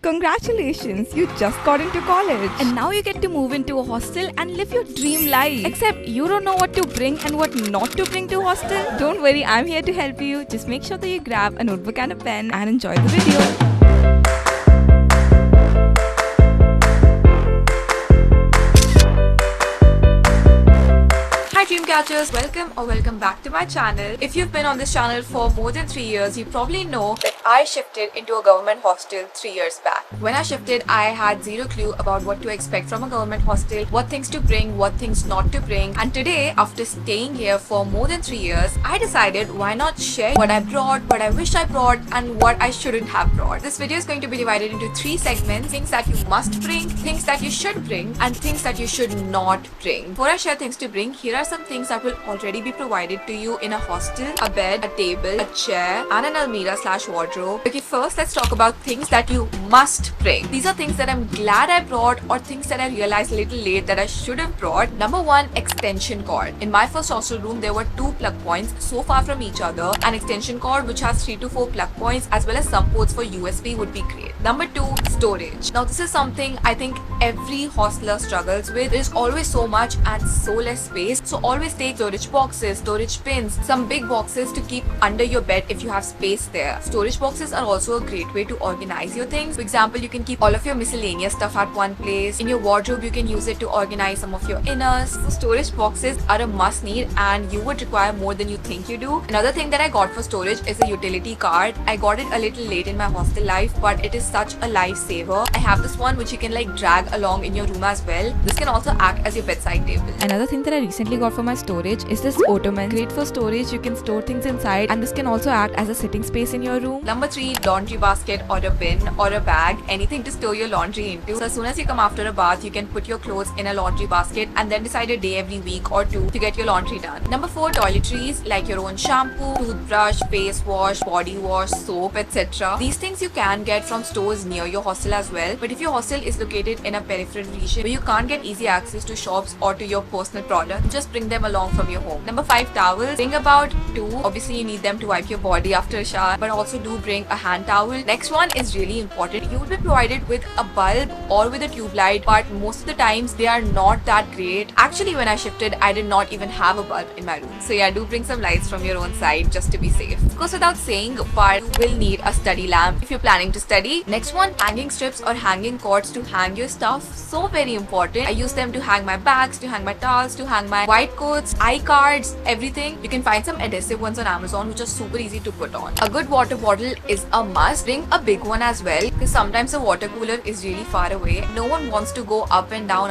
Congratulations, you just got into college. And now you get to move into a hostel and live your dream life. Except you don't know what to bring and what not to bring to hostel. Don't worry, I'm here to help you. Just make sure that you grab a notebook and a pen and enjoy the video. Hi Dreamcatchers, welcome back to my channel. If you've been on this channel for more than 3 years, you probably know that I shifted into a government hostel 3 years back. When I shifted, I had zero clue about what to expect from a government hostel, what things to bring, what things not to bring. And today, after staying here for more than 3 years, I decided why not share what I brought, what I wish I brought, and what I shouldn't have brought. This video is going to be divided into 3 segments: things that you must bring, things that you should bring, and things that you should not bring. Before I share things to bring, here are some things that will already be provided to you in a hostel: a bed, a table, a chair, and an almirah/wardrobe. Okay, first let's talk about things that you must bring. These are things that I'm glad I brought, or things that I realized a little late that I should have brought. Number 1, extension cord. In my first hostel room, there were 2 plug points so far from each other. An extension cord which has 3 to 4 plug points as well as some ports for USB would be great. Number 2, storage. Now this is something I think every hostler struggles with. There's always so much and so less space. So always take storage boxes, storage pins, some big boxes to keep under your bed if you have space there. Storage boxes are also a great way to organize your things. For example, you can keep all of your miscellaneous stuff at one place. In your wardrobe, you can use it to organize some of your inners. So storage boxes are a must need, and you would require more than you think you do. Another thing that I got for storage is a utility cart. I got it a little late in my hostel life, but it is such a lifesaver. I have this one which you can like drag along in your room as well. This can also act as your bedside table. Another thing that I recently got for my storage is this ottoman. Great for storage, you can store things inside, and this can also act as a sitting space in your room. Number 3, laundry basket or a bin or a bag, anything to store your laundry into. So as soon as you come after a bath, you can put your clothes in a laundry basket and then decide a day every week or 2 to get your laundry done. Number 4, toiletries like your own shampoo, toothbrush, face wash, body wash, soap, etc. These things you can get from stores near your hostel as well. But if your hostel is located in a peripheral region where you can't get easy access to shops or to your personal products, just bring them along from your home. Number 5, towels. Bring about 2. Obviously you need them to wipe your body after a shower, but also do bring a hand towel. Next one is really important. You will be provided with a bulb or with a tube light, but most of the times they are not that great. Actually, when I shifted, I did not even have a bulb in my room. So yeah, do bring some lights from your own side just to be safe. Of course, without saying, but you will need a study lamp if you're planning to study. Next one, hanging strips or hanging cords to hang your stuff. So very important. I use them to hang my bags, to hang my towels, to hang my white coats, iCards, everything. You can find some adhesive ones on Amazon which are super easy to put on. A good water bottle is a must. Bring a big one as well, because sometimes the water cooler is really far away. No one wants to go up and down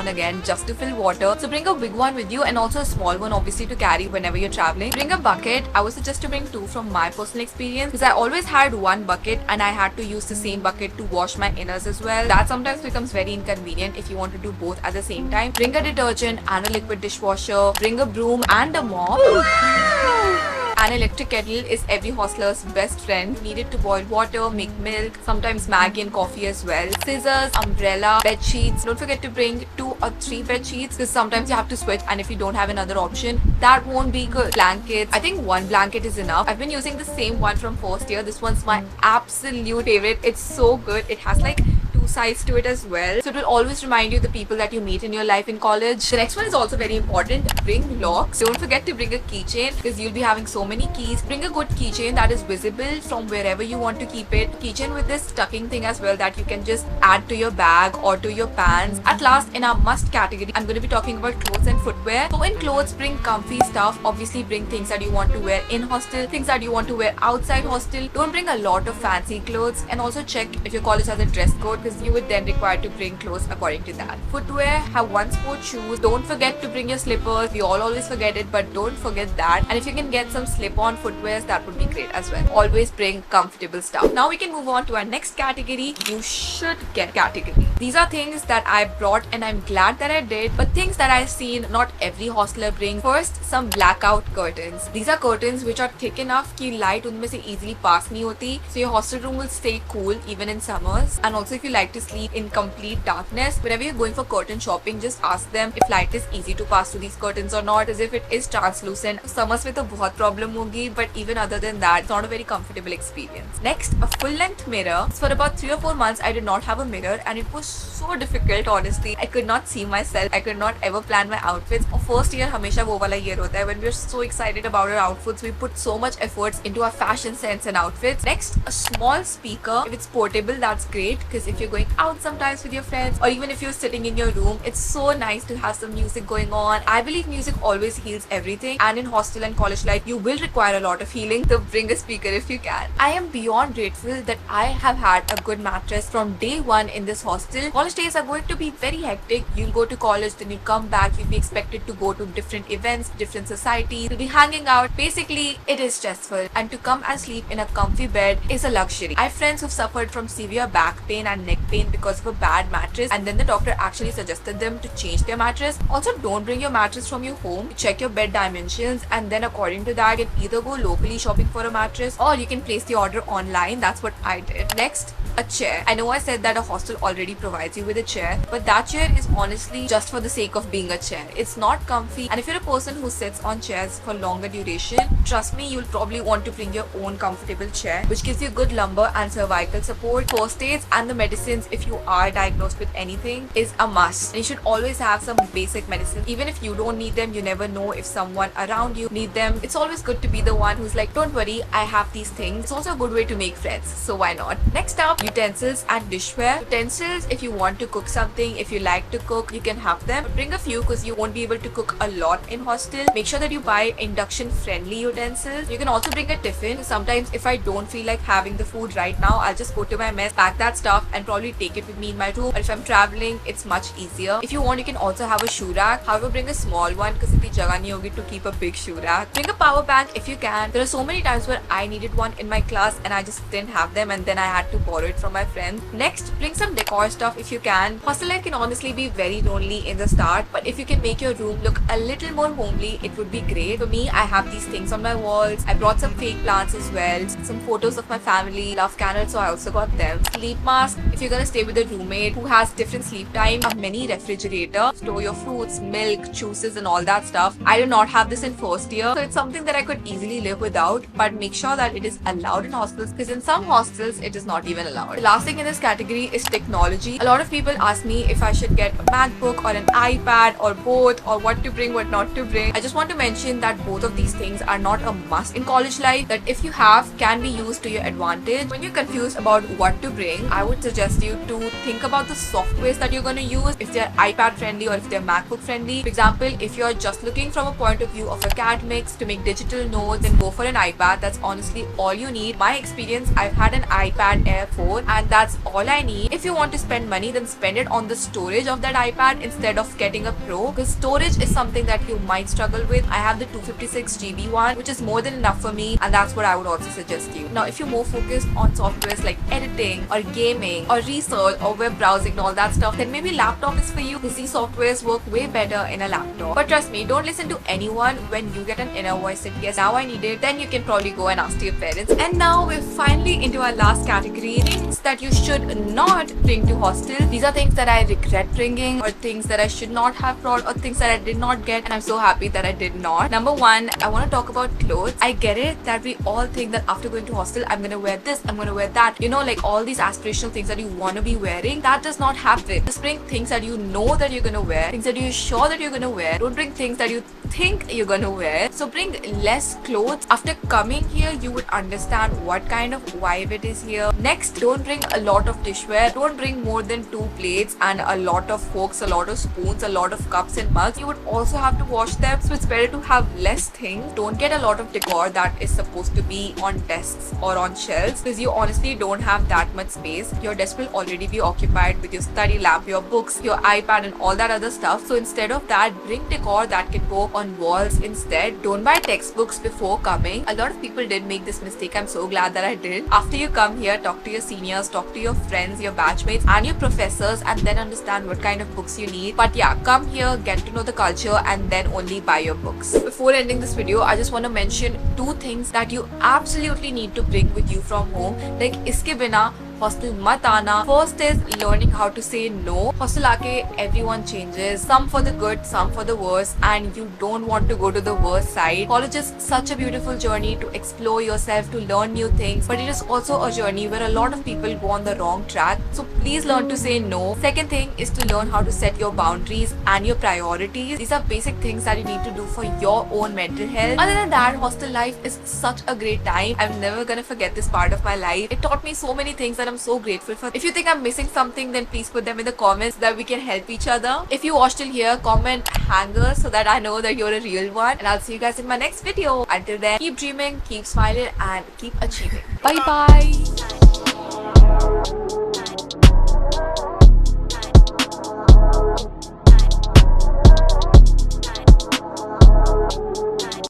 again just to fill water. So bring a big one with you, and also a small one obviously to carry whenever you're traveling. Bring a bucket. I would suggest to bring 2 from my personal experience, because I always had 1 bucket and I had to use the same bucket to wash my inners as well. That sometimes becomes very inconvenient if you want to do both at the same time. Bring a detergent and a liquid dishwasher. Bring a broom and a mop. An electric kettle is every hostler's best friend. You need it to boil water, make milk, sometimes Maggi and coffee as well. Scissors, umbrella, bed sheets. Don't forget to bring 2 or 3 bed sheets, because sometimes you have to switch, and if you don't have another option, that won't be good. Blankets. I think 1 blanket is enough. I've been using the same one from first year. This one's my absolute favorite. It's so good. It has like 2 sides to it as well, so it will always remind you the people that you meet in your life in college. The next one is also very important. Bring locks. Don't forget to bring a keychain, because you'll be having so many keys. Bring a good keychain that is visible from wherever you want to keep it. Keychain with this tucking thing as well that you can just add to your bag or to your pants. At last, in our must category, I'm going to be talking about clothes and footwear. So in clothes, bring comfy stuff. Obviously bring things that you want to wear in hostel, things that you want to wear outside hostel. Don't bring a lot of fancy clothes, and also check if your college has a dress code, because you would then require to bring clothes according to that. Footwear, have 1 sport shoes. Don't forget to bring your slippers. We all always forget it, but don't forget that. And if you can get some slip-on footwears, that would be great as well. Always bring comfortable stuff. Now we can move on to our next category. You should get category. These are things that I brought and I'm glad that I did, but things that I've seen not every hostler brings. First, some blackout curtains. These are curtains which are thick enough कि light उनमें से easily pass नहीं होती, so your hostel room will stay cool even in summers. And also if you like like to sleep in complete darkness. Whenever you're going for curtain shopping, just ask them if light is easy to pass through these curtains or not, as if it is translucent. Summers में तो बहुत problem होगी, but even other than that, it's not a very comfortable experience. Next, a full-length mirror. For about 3 or 4 months, I did not have a mirror, and it was so difficult. Honestly, I could not see myself. I could not ever plan my outfits. और first year हमेशा वो वाला year होता है when we're so excited about our outfits. We put so much efforts into our fashion sense and outfits. Next, a small speaker. If it's portable, that's great, because if you're going out sometimes with your friends, or even if you're sitting in your room, it's so nice to have some music going on. I believe music always heals everything, and in hostel and college life, you will require a lot of healing, so bring a speaker if you can. I am beyond grateful that I have had a good mattress from day one in this hostel. College days are going to be very hectic. You'll go to college, then you come back, you'll be expected to go to different events, different societies, you'll be hanging out. Basically, it is stressful, and to come and sleep in a comfy bed is a luxury. I have friends who've suffered from severe back pain and neck pain because of a bad mattress, and then the doctor actually suggested them to change their mattress. Also, don't bring your mattress from your home. Check your bed dimensions, and then according to that, you can either go locally shopping for a mattress, or you can place the order online. That's what I did. Next, a chair. I know I said that a hostel already provides you with a chair, but that chair is honestly just for the sake of being a chair. It's not comfy, and if you're a person who sits on chairs for longer duration, trust me, you'll probably want to bring your own comfortable chair, which gives you good lumbar and cervical support. First aids and the medicines, if you are diagnosed with anything, is a must. And you should always have some basic medicine. Even if you don't need them, you never know if someone around you need them. It's always good to be the one who's like, don't worry, I have these things. It's also a good way to make friends, so why not? Next up, utensils and dishware. Utensils, if you want to cook something, if you like to cook, you can have them. But bring a few, because you won't be able to cook a lot in hostel. Make sure that you buy induction friendly utensils. You can also bring a tiffin. Sometimes if I don't feel like having the food right now, I'll just go to my mess, pack that stuff, and probably take it with me in my room. Or if I'm traveling, it's much easier. If you want, you can also have a shoe rack. However, bring a small one, because itni jagah nahi hogi to keep a big shoe rack. Bring a power bank if you can. There are so many times where I needed one in my class and I just didn't have them, and then I had to borrow it from my friends. Next, bring some decor stuff if you can. Hostel life can honestly be very lonely in the start, but if you can make your room look a little more homely, it would be great. For me, I have these things on my walls. I brought some fake plants as well, some photos of my family, love candles, so I also got them. Sleep mask. If you're gonna stay with a roommate who has different sleep time, a mini refrigerator, store your fruits, milk, juices, and all that stuff. I did not have this in first year, so it's something that I could easily live without, but make sure that it is allowed in hostels, because in some hostels it is not even allowed. The last thing in this category is technology. A lot of people ask me if I should get a MacBook or an iPad or both, or what to bring, what not to bring. I just want to mention that both of these things are not a must in college life, that if you have, can be used to your advantage. When you're confused about what to bring, I would suggest you to think about the softwares that you're going to use, if they're iPad friendly or if they're MacBook friendly. For example, if you're just looking from a point of view of academics to make digital notes, then go for an iPad. That's honestly all you need. My experience, I've had an iPad Air 4 and that's all I need. If you want to spend money, then spend it on the storage of that iPad instead of getting a Pro, because storage is something that you might struggle with. I have the 256 GB one, which is more than enough for me, and that's what I would also suggest you. Now, if you're more focused on softwares like editing or gaming or research or web browsing and all that stuff, then maybe laptop is for you, because these softwares work way better in a laptop. But trust me, don't listen to anyone. When you get an inner voice that yes, now I need it, then you can probably go and ask your parents. And now we're finally into our last category, things that you should not bring to hostel. These are things that I regret bringing, or things that I should not have brought, or things that I did not get, and I'm so happy that I did not. Number one, I want to talk about clothes. I get it that we all think that after going to hostel, I'm gonna wear this, I'm gonna wear that, you know, like all these aspirational things that you want to be wearing. That does not happen. Just bring things that you know that you're gonna wear, things that you're sure that you're gonna wear. Don't bring things that you think you're gonna wear. So bring less clothes. After coming here, you would understand what kind of vibe it is here. Next, don't bring a lot of dishware. Don't bring more than 2 plates and a lot of forks, a lot of spoons, a lot of cups and mugs. You would also have to wash them, so it's better to have less things. Don't get a lot of decor that is supposed to be on desks or on shelves, because you honestly don't have that much space. Your desk will already be occupied with your study lamp, your books, your iPad and all that other stuff. So instead of that, bring decor that can go on walls instead. Don't buy textbooks before coming. A lot of people did make this mistake. I'm so glad that I did. After you come here, talk to your seniors, talk to your friends, your batchmates and your professors, and then understand what kind of books you need. But yeah, come here, get to know the culture, and then only buy your books. Before ending this video, I just want to mention 2 things that you absolutely need to bring with you from home. Like, iske bina hostel mat aana. First is learning how to say no. Hostel aake everyone changes, some for the good, some for the worse, and you don't want to go to the worst side. College is such a beautiful journey to explore yourself, to learn new things, but it is also a journey where a lot of people go on the wrong track. So please learn to say no. Second thing is to learn how to set your boundaries and your priorities. These are basic things that you need to do for your own mental health. Other than that, hostel life is such a great time. I'm never gonna forget this part of my life. It taught me so many things that I'm so grateful for. If you think I'm missing something, then please put them in the comments so that we can help each other. If you watched till here, comment hanger so that I know that you're a real one. And I'll see you guys in my next video. Until then, keep dreaming, keep smiling, and keep achieving. Bye bye.